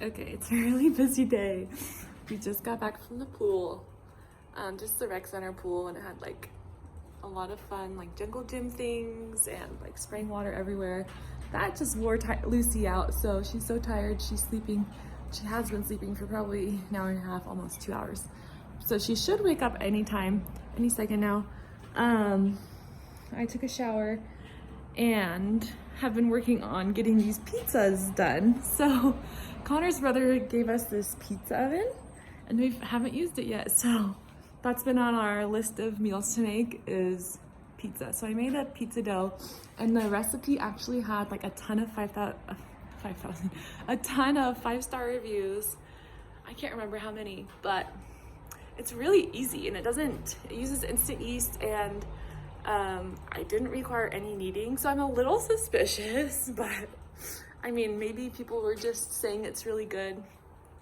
Okay, it's a really busy day. We just got back from the pool, just the rec center pool, and it had like a lot of fun, like jungle gym things and like spraying water everywhere. That just wore Lucy out, so she's so tired. She's sleeping. She has been sleeping for probably an hour and a half, almost 2 hours. So she should wake up anytime, any second now. I took a shower and have been working on getting these pizzas done. So Connor's brother gave us this pizza oven and we haven't used it yet. So that's been on our list of meals to make is pizza. So I made a pizza dough and the recipe actually had like a ton of 5-star reviews. I can't remember how many, but it's really easy and it uses instant yeast and I didn't require any kneading, so I'm a little suspicious, but I mean, maybe people were just saying it's really good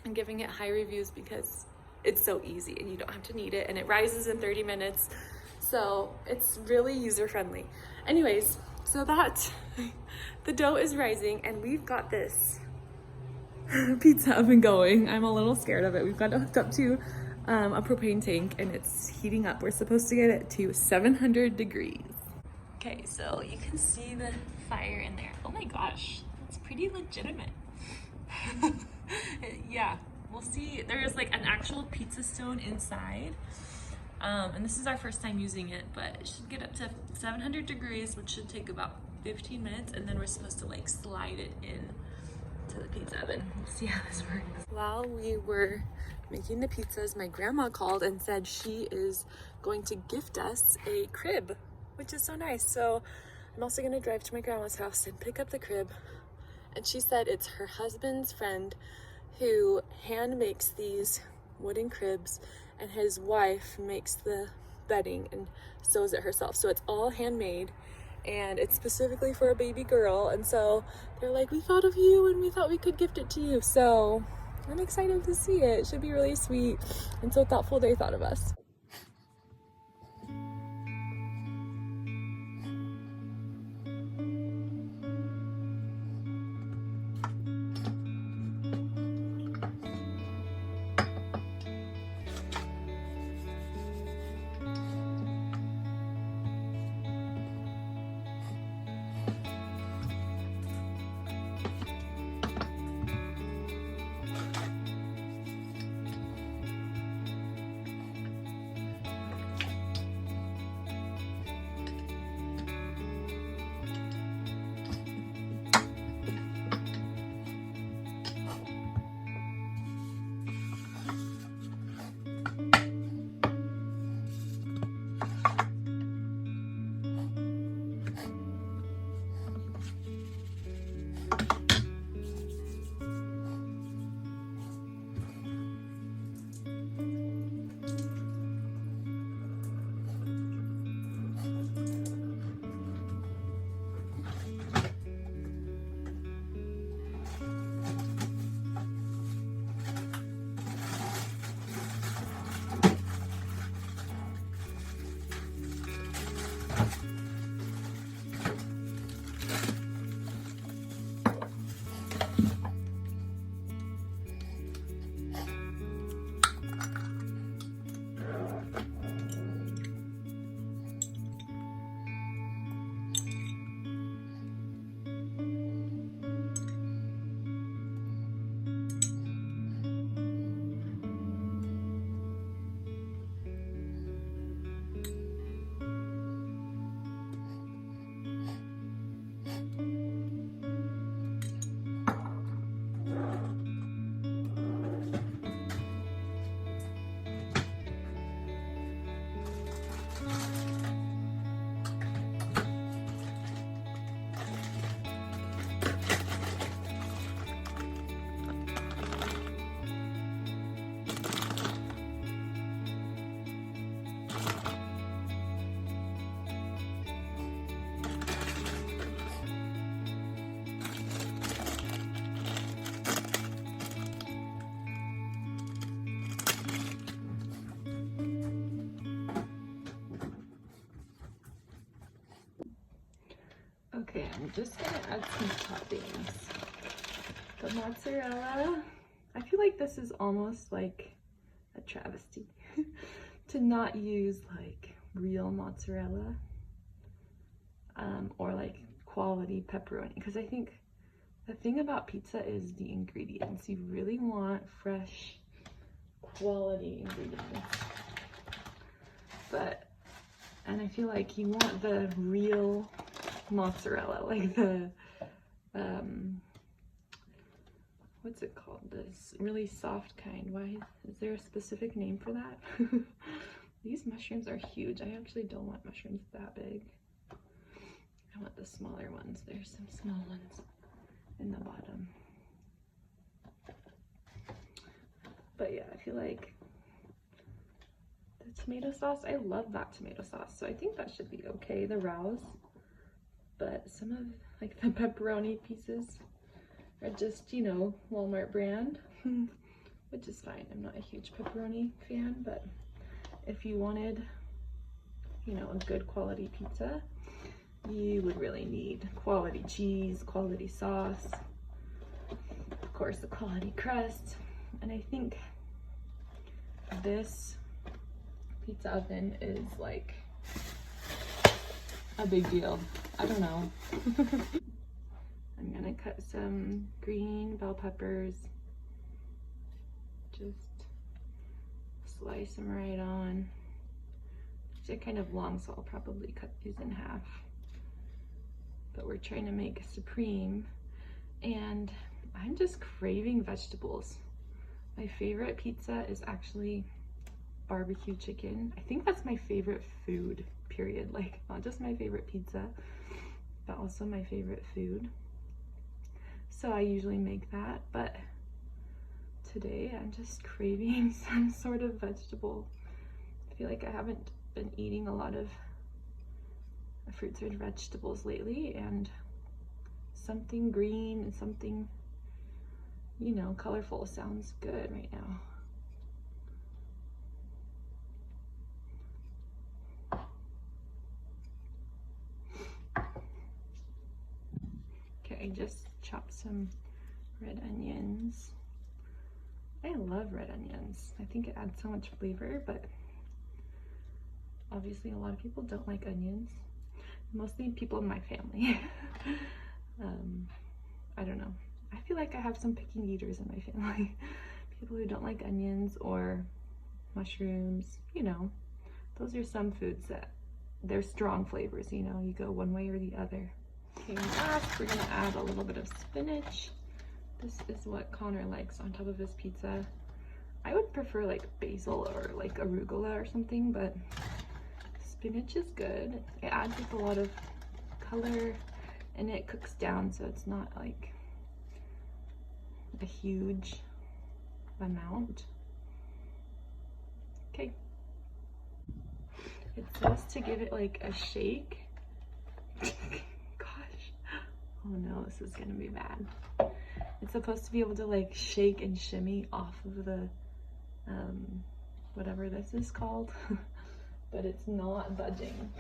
and giving it high reviews because it's so easy and you don't have to knead it and it rises in 30 minutes. So it's really user-friendly. Anyways, so that the dough is rising and we've got this pizza oven going. I'm a little scared of it. We've got it hooked up to a propane tank and it's heating up. We're supposed to get it to 700 degrees. Okay, so you can see the fire in there. Oh my gosh, that's pretty legitimate. Yeah, we'll see. There's like an actual pizza stone inside. And this is our first time using it, but it should get up to 700 degrees, which should take about 15 minutes. And then we're supposed to like slide it in to the pizza oven. We'll see how this works. While we were making the pizzas, my grandma called and said she is going to gift us a crib, which is so nice. So I'm also gonna drive to my grandma's house and pick up the crib. And she said it's her husband's friend who hand makes these wooden cribs and his wife makes the bedding and sews it herself. So it's all handmade and it's specifically for a baby girl. And so they're like, we thought of you and we thought we could gift it to you. So I'm excited to see it. It should be really sweet and so thoughtful they thought of us. Okay, I'm just gonna add some toppings. The mozzarella I feel like this is almost like a travesty to not use like real mozzarella or like quality pepperoni, because I think the thing about pizza is the ingredients. You really want fresh, quality ingredients. And I feel like you want the real mozzarella, like the, what's it called? This really soft kind. Why, is there a specific name for that? These mushrooms are huge. I actually don't want mushrooms that big. I want the smaller ones. There's some small ones in the bottom. But yeah, I feel like the tomato sauce, I love that tomato sauce, so I think that should be okay, the Rouse. But some of like the pepperoni pieces are just, you know, Walmart brand, which is fine. I'm not a huge pepperoni fan, but if you wanted, you know, a good quality pizza, you would really need quality cheese, quality sauce, of course the quality crust. And I think this pizza oven is like a big deal. I don't know. I'm gonna cut some green bell peppers, just slice them right on. They're kind of long, so I'll probably cut these in half. But we're trying to make a supreme, and I'm just craving vegetables. My favorite pizza is actually barbecue chicken. I think that's my favorite food, period. Like, not just my favorite pizza, but also my favorite food. So I usually make that, but today I'm just craving some sort of vegetable. I feel like I haven't been eating a lot of fruits and vegetables lately, and something green and something, you know, colorful sounds good right now. Okay, I just chopped some red onions. I love red onions. I think it adds so much flavor, but obviously a lot of people don't like onions. Mostly people in my family. I don't know. I feel like I have some picky eaters in my family. People who don't like onions or mushrooms, you know. Those are some foods that they're strong flavors, you know, you go one way or the other. Okay, last we're gonna add a little bit of spinach. This is what Connor likes on top of his pizza. I would prefer like basil or like arugula or something, but spinach is good. It adds like a lot of color and it cooks down, so it's not like a huge amount. Okay. It says to give it like a shake. Gosh. Oh no, this is gonna be bad. It's supposed to be able to like shake and shimmy off of the whatever this is called. But it's not budging.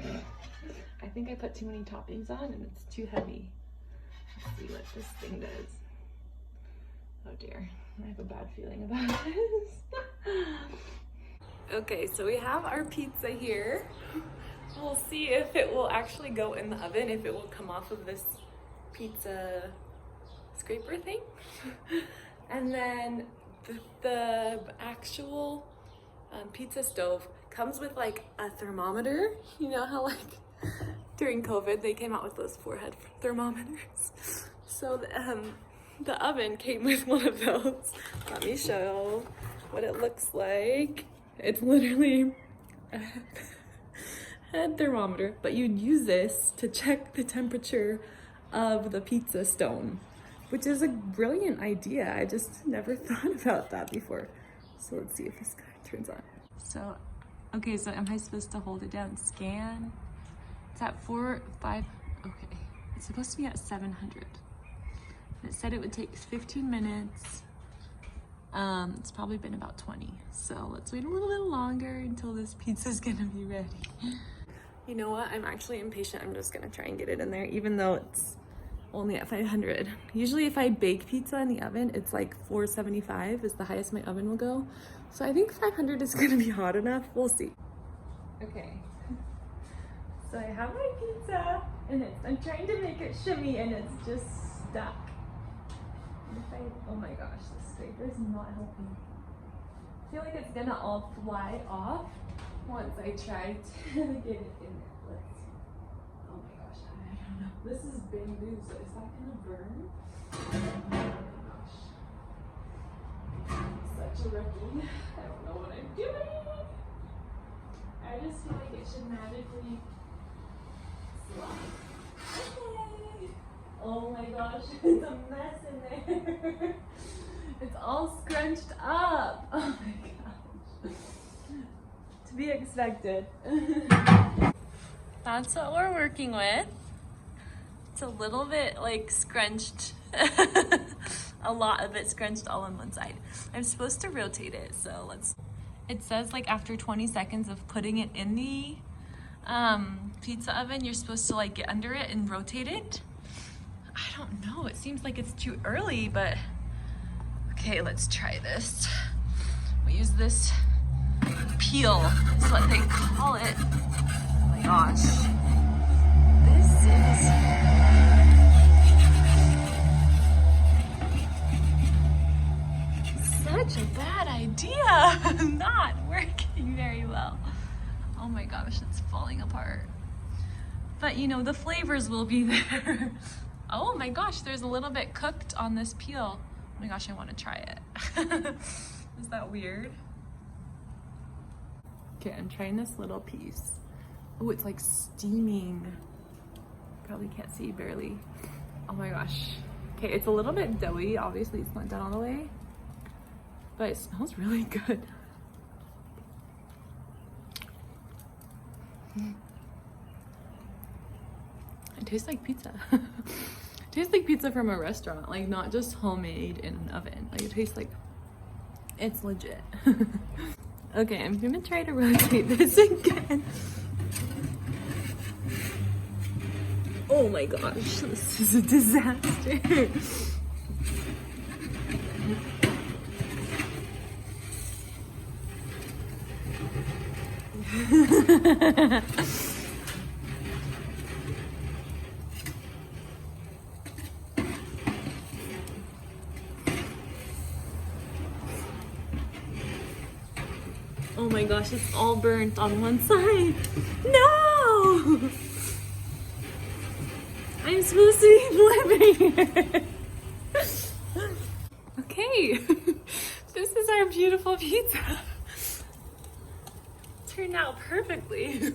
I think I put too many toppings on and it's too heavy. Let's see what this thing does. Oh dear, I have a bad feeling about this. Okay, so we have our pizza here. We'll see if it will actually go in the oven, if it will come off of this pizza scraper thing. And then the actual pizza stove comes with like a thermometer. You know how like during COVID they came out with those forehead thermometers. So the oven came with one of those. Let me show what it looks like. It's literally a head thermometer, but you'd use this to check the temperature of the pizza stone, which is a brilliant idea. I just never thought about that before. So let's see if this guy turns on. So, okay, so am I supposed to hold it down and scan? It's at 5, okay. It's supposed to be at 700. It said it would take 15 minutes. It's probably been about 20. So let's wait a little bit longer until this pizza's gonna be ready. You know what? I'm actually impatient. I'm just gonna try and get it in there, even though it's only at 500. Usually if I bake pizza in the oven, it's like 475 is the highest my oven will go. So I think 500 is gonna be hot enough. We'll see. Okay, so I have my pizza and I'm trying to make it shimmy and it's just stuck. Oh my gosh, this scraper is not helping. I feel like it's gonna all fly off once I try to get it in there. Let's see. Oh my gosh, I don't know. This is bamboo, so is that gonna burn? Oh my gosh. I'm such a rookie. I don't know what I'm doing. I just feel like it should magically slide. Okay. Oh my gosh, it's a mess in there. It's all scrunched up. Oh my gosh. To be expected. That's what we're working with. It's a little bit like scrunched. A lot of it scrunched all on one side. I'm supposed to rotate it, so let's. It says like after 20 seconds of putting it in the pizza oven, you're supposed to like get under it and rotate it. I don't know, it seems like it's too early, but okay, let's try this. We use this peel, is what they call it. Oh my gosh. This is such a bad idea. Not working very well. Oh my gosh, it's falling apart. But you know, the flavors will be there. Oh my gosh, there's a little bit cooked on this peel. Oh my gosh, I want to try it. Is that weird? Okay, I'm trying this little piece. Oh, it's like steaming. Probably can't see, barely. Oh my gosh. Okay, it's a little bit doughy. Obviously, it's not done all the way. But it smells really good. It tastes like pizza. It tastes like pizza from a restaurant, like not just homemade in an oven. Like it tastes like it's legit. Okay, I'm gonna try to rotate this again. Oh my gosh, this is a disaster. Oh my gosh, it's all burnt on one side. No! I'm supposed to be flipping it. Okay, this is our beautiful pizza. Turned out perfectly.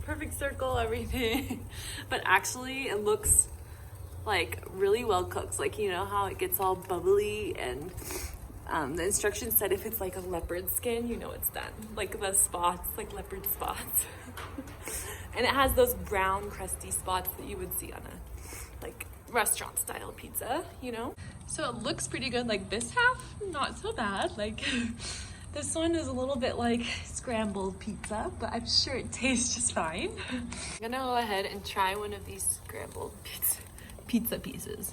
Perfect circle, everything. But actually, it looks like really well cooked. Like, you know how it gets all bubbly and the instructions said if it's like a leopard skin, you know it's done. Like the spots, like leopard spots. And it has those brown crusty spots that you would see on a like restaurant style pizza, you know? So it looks pretty good. Like this half, not so bad. Like this one is a little bit like scrambled pizza, but I'm sure it tastes just fine. I'm gonna go ahead and try one of these scrambled pizza pieces.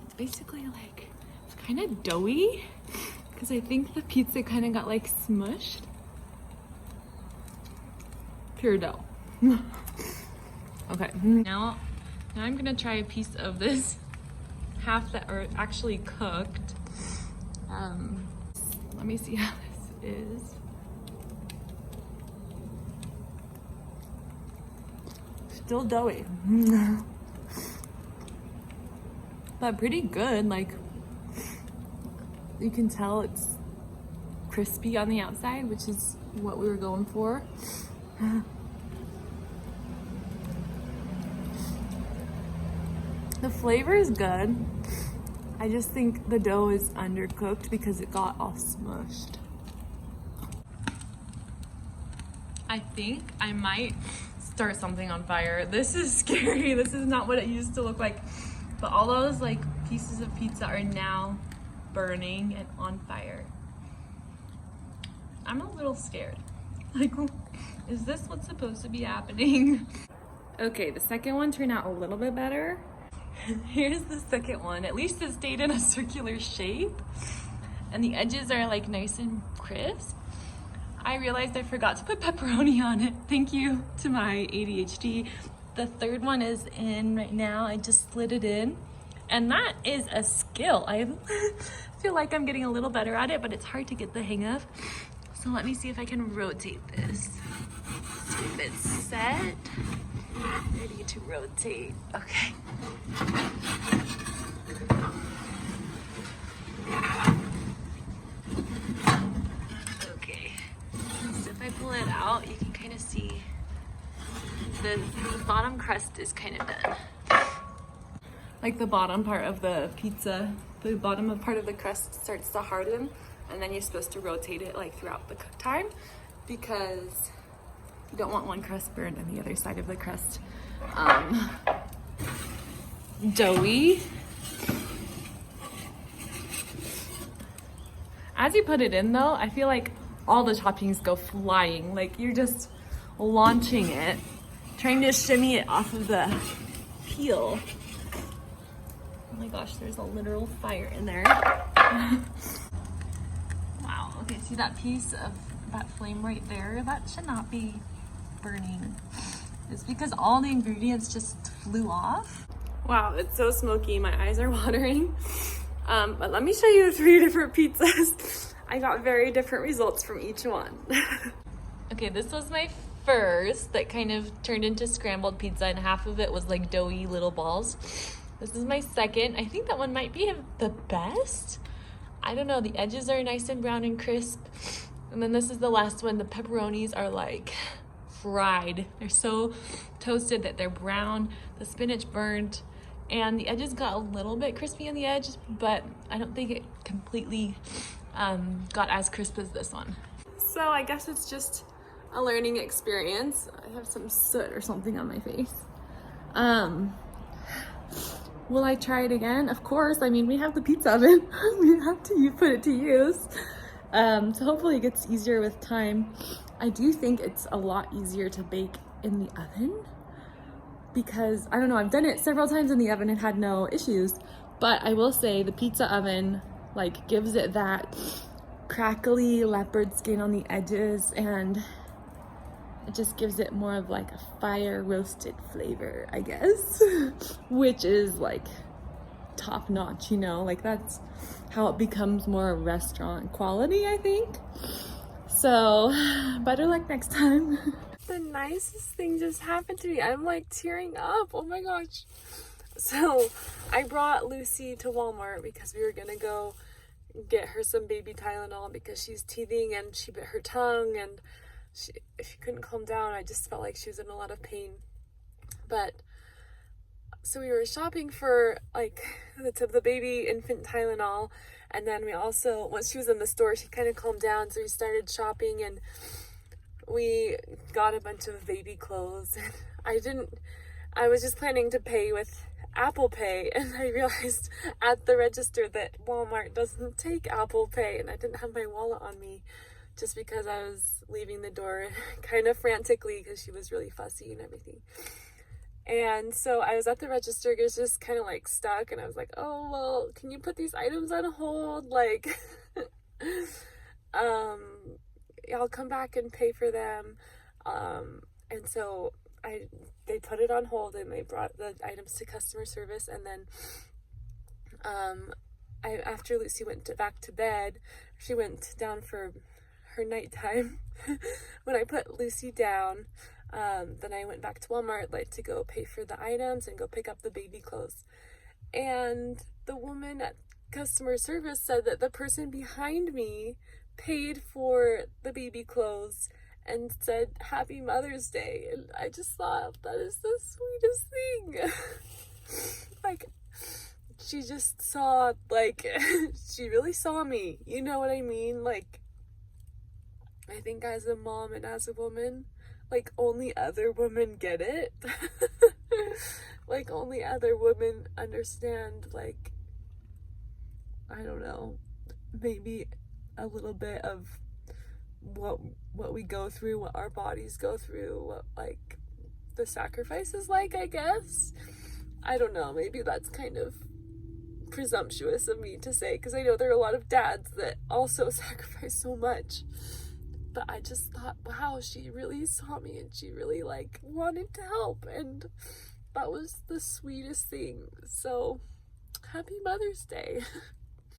It's basically like, it's kind of doughy because I think the pizza kind of got like smushed. Pure dough. Okay, now I'm gonna try a piece of this half that are actually cooked. Let me see how this is. Still doughy. But pretty good. Like, you can tell it's crispy on the outside, which is what we were going for. The flavor is good. I just think the dough is undercooked because it got all smushed. I think I might start something on fire. This is scary. This is not what it used to look like. But all those like pieces of pizza are now burning and on fire. I'm a little scared. Like, is this what's supposed to be happening? Okay, the second one turned out a little bit better. Here's the second one. At least it stayed in a circular shape and the edges are like nice and crisp. I realized I forgot to put pepperoni on it. Thank you to my ADHD. The third one is in right now. I just slid it in. And that is a skill. I feel like I'm getting a little better at it, but it's hard to get the hang of. So let me see if I can rotate this. See if it's set. Ready to rotate. Okay. Okay. So if I pull it out, you can kind of see the bottom crust is kind of done. Like the bottom part of the pizza, the bottom part of the crust starts to harden, and then you're supposed to rotate it like throughout the cook time because you don't want one crust burned and the other side of the crust doughy. As you put it in though, I feel like all the toppings go flying. Like you're just launching it, trying to shimmy it off of the peel. Oh my gosh, there's a literal fire in there. Wow, okay, see that piece of that flame right there? That should not be burning. It's because all the ingredients just flew off. Wow, it's so smoky, my eyes are watering. But let me show you 3 different pizzas. I got very different results from each one. Okay, this was my first that kind of turned into scrambled pizza, and half of it was like doughy little balls. This is my second. I think that one might be the best. I don't know, the edges are nice and brown and crisp. And then this is the last one. The pepperonis are like fried. They're so toasted that they're brown. The spinach burned. And the edges got a little bit crispy on the edge, but I don't think it completely got as crisp as this one. So I guess it's just a learning experience. I have some soot or something on my face. Will I try it again? Of course. I mean, we have the pizza oven. We have to put it to use. So hopefully it gets easier with time. I do think it's a lot easier to bake in the oven because, I don't know, I've done it several times in the oven and had no issues, but I will say the pizza oven like gives it that crackly leopard skin on the edges, and it just gives it more of like a fire roasted flavor, I guess, which is like top notch, you know, like that's how it becomes more restaurant quality, I think. So better luck next time. The nicest thing just happened to me. I'm like tearing up. Oh my gosh. So I brought Lucy to Walmart because we were gonna go get her some baby Tylenol because she's teething and she bit her tongue, and she couldn't calm down. I just felt like she was in a lot of pain. But so we were shopping for like the baby infant Tylenol, and then we also, once she was in the store, she kind of calmed down, so we started shopping and we got a bunch of baby clothes. And I was just planning to pay with Apple Pay, and I realized at the register that Walmart doesn't take Apple Pay, and I didn't have my wallet on me just because I was leaving the door kind of frantically because she was really fussy and everything. And so I was at the register, it was just kind of like stuck, and I was like, oh, well, can you put these items on hold? Like, I'll come back and pay for them. And so they put it on hold, and they brought the items to customer service. And then after Lucy went back to bed, she went down for her nighttime. When I put Lucy down, then I went back to Walmart like to go pay for the items and go pick up the baby clothes. And the woman at customer service said that the person behind me paid for the baby clothes and said Happy Mother's Day. And I just thought, that is the sweetest thing. Like, she just saw, like, she really saw me, you know what I mean? Like, I think as a mom and as a woman, like, only other women get it. Like, only other women understand, like, I don't know, maybe a little bit of what we go through, what our bodies go through, what, like, the sacrifice is like, I guess. I don't know, maybe that's kind of presumptuous of me to say, because I know there are a lot of dads that also sacrifice so much. But I just thought, wow, she really saw me and she really like wanted to help, and that was the sweetest thing. So happy Mother's Day.